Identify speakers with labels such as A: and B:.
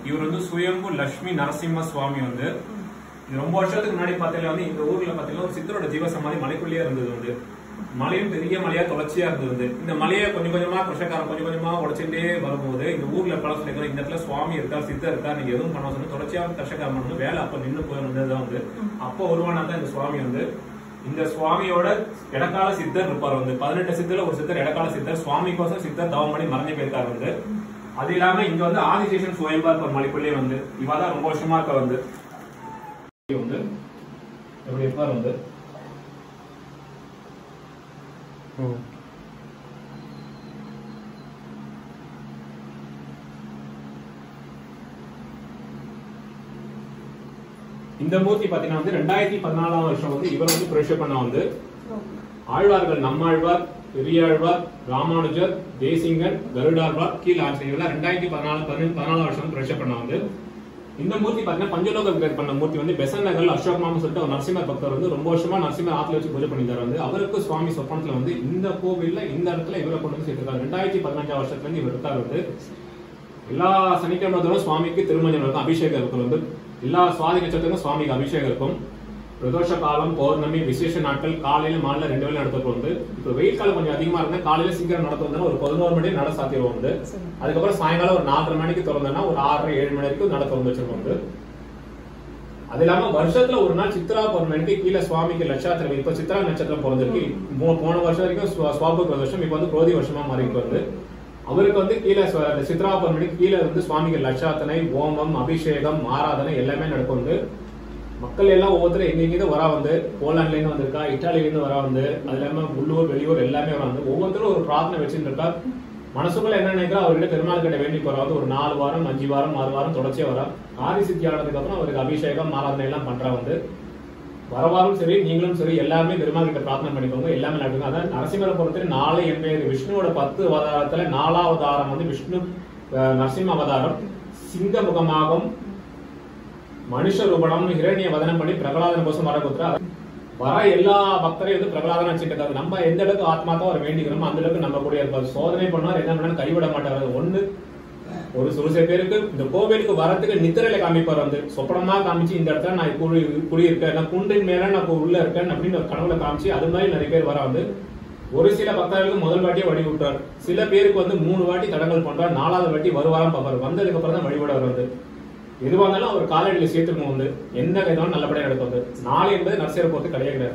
A: இவர் வந்து சுயம்பு லட்சுமி நரசிம்ம சுவாமி வந்து ரொம்ப வருஷத்துக்கு முன்னாடி பாத்தீங்கன்னா வந்து இந்த ஊர்ல பாத்தீங்கன்னா ஒரு சித்தரோட ஜீவசமாதி மலைக்குள்ளேயே இருந்தது வந்து மலையும் பெரிய மலையா தொடர்ச்சியா இருந்தது. இந்த மலையை கொஞ்சம் கொஞ்சமா கிருஷ்ணக்காரன் கொஞ்சம் கொஞ்சமா உடைச்சுட்டே வரும்போது இந்த ஊர்ல பல சொல்லிக்கிற இந்த இடத்துல சுவாமி இருக்கா சித்தர் இருக்கா நீங்க எதுவும் பண்ண சொல்லி தொடர்ச்சியா கிருஷ்ணக்காரன் பண்ணணும் வேலை அப்ப நின்று போயிருந்ததுதான் வந்து அப்போ உருவானதான் இந்த சுவாமி வந்து. இந்த சுவாமியோட இடக்கால சித்தர் இருப்பார் வந்து 18 சித்தர்ல ஒரு சித்தர் இடக்கால சித்தர் சுவாமிக்கோசம் சித்தர் தவம் பண்ணி மறைஞ்சு போயிருக்காரு வந்து. அது இல்லாம இங்க வந்து ஆதிசேஷன் சுயம்பா இருப்பார் மலைக்குள்ளே வந்து இவாதான் ரொம்ப வருஷமா இருக்க வந்து எப்படி இருப்பார் வந்து. இந்த மூர்த்தி பாத்தீங்கன்னா வந்து 2014 வருஷம் வந்து இவர் வந்து பிரவேச பண்ண வந்து ஆழ்வார்கள் நம்மாழ்வார் பெரியாழ்வார் ராமானுஜர் தேசிங்கன் கருடாழ்வார் கீழ் ஆசிரியர் 2014 வருஷம் பிரவேச பண்ண வந்து. இந்த மூர்த்தி பாத்தீங்கன்னா பஞ்சலோக விக்கிரகம் பண்ண மூர்த்தி வந்து பெசன் நகர்ல அசோக்மாமு சொல்லிட்டு ஒரு நரசிம்மர் பக்தர் வந்து ரொம்ப வருஷமா நரசிம்மர் ஆத்துல வச்சு பூஜை பண்ணிட்டாரு வந்து. அவருக்கு சுவாமி சொப்பனத்துல வந்து இந்த கோவில்ல இந்த இடத்துல இவரை கொண்டு வந்து சேர்த்திருக்காரு. 2015 வருஷத்துல இருந்து இவர் இருக்காரு வந்து. எல்லா சனிக்கிழமை சுவாமிக்கு திருமஞ்சனம் இருக்கும் அபிஷேகம் இருக்கும் வந்து. எல்லா சுவாதி நட்சத்திரத்துக்கும் சுவாமிக்கு அபிஷேகம் இருக்கும். பிரதோஷ காலம் பௌர்ணமி விசேஷ நாட்கள் காலையில மாலையில 2 வேளை நடத்துறோம் வந்து. இப்ப வெயில் காலம் கொஞ்சம் அதிகமா இருந்தா காலையில சீக்கிரம் நடத்துவதுனா ஒரு 11 மணி நட சாத்திடுவோம் வந்து. அதுக்கப்புறம் சாயங்காலம் ஒரு 4:30 மணிக்கு திறந்தோம்னா ஒரு 6:30 7 மணி வரைக்கும் நட திறந்து வச்சிருக்கோம் வந்து. அது இல்லாம வருஷத்துல ஒரு நாள் சித்ரா பௌர்ணமிக்கு கீழே சுவாமிக்கு லட்சாத்திரம் இப்ப சித்ரா நட்சத்திரம் பிறந்திருக்கு. போன வருஷம் வரைக்கும் சுவாபக வருஷம் இப்ப வந்து குரோதி வருஷமா மாறிட்டு வந்து அவருக்கு வந்து கீழே சித்ரா பௌர்ணமிக்கு கீழே வந்து சுவாமிக்கு லட்சாத்தனை ஓமம் அபிஷேகம் ஆராதனை எல்லாமே நடக்கும் வந்து. மக்கள் எல்லாம் ஒவ்வொருத்தரும் எங்கெங்கிருந்து வரா வந்து போலாண்ட்ல இருந்து வந்திருக்கா இட்டாலியில இருந்து வரா வந்து அது இல்லாம உள்ளூர் வெளியூர் எல்லாமே வரா வந்து ஒவ்வொருத்தரும் ஒரு பிரார்த்தனை வச்சுட்டு இருக்கா. மனசுக்குள்ள என்ன நினைக்கிறா அவர்கிட்ட பெருமாள் கிட்ட வேண்டி போறா வந்து ஒரு 4 வாரம் 5 வாரம் 6 வாரம் தொடர்ச்சியா வரா. ஆதி சித்தி ஆனதுக்கு அப்புறம் அவருக்கு அபிஷேகம் ஆராதனை எல்லாம் பண்றா வந்து. வரவாரும் சரி நீங்களும் சரி எல்லாமே பெருமாள் கிட்ட பிரார்த்தனை பண்ணிக்கோங்க எல்லாமே நடக்கும். அதான் நரசிம்மரை பொறுத்தவரை 4 என்பது விஷ்ணுவோட 10 அவதாரத்துல 4வது அவதாரம் வந்து விஷ்ணு நரசிம்ம அவதாரம். சிங்க முகமாகவும் மனுஷ ரூபணம் ஹிரண்ய வதனம் பண்ணி பிரகலாதன கோசம் வரகுத்ரா வர எல்லா பக்தரையும் வந்து பிரகலாதன வச்சுட்டு இருக்காரு. நம்ம எந்த அளவுக்கு ஆத்மாத்தான் அவர் வேண்டிக்கிறோமோ அந்த அளவுக்கு நம்ம கூட இருப்பார். சோதனை பண்ணார் என்ன பண்ணாலும் கைவிட மாட்டார். ஒண்ணு ஒரு சில பேருக்கு இந்த கோவிலுக்கு வரத்துக்கு நித்திரையில காமிப்பார் வந்து சொப்பனமா காமிச்சு இந்த இடத்துல நான் குடியிருக்கேன் குன்றின் மேல நான் உள்ள இருக்கேன் அப்படின்னு கனவுல காமிச்சு அது மாதிரி நிறைய பேர் வர வந்து. ஒரு சில பக்தர்களுக்கு முதல் வாட்டியே வழி விட்டார். சில பேருக்கு வந்து 3 வாட்டி தடங்கள் பண்றார் 4வது வாட்டி வருவாரம் பார்ப்பார். வந்ததுக்கு அப்புறம் தான் வழிபட வந்து எதுவாக இருந்தாலும் அவர் காலடியில் சேர்த்துக்கணும் வந்து எந்த விதமும் நல்லபடியாக நடக்கும் வந்து. 4 என்பது நரசிம்மரை பொறுத்து கிடையாது.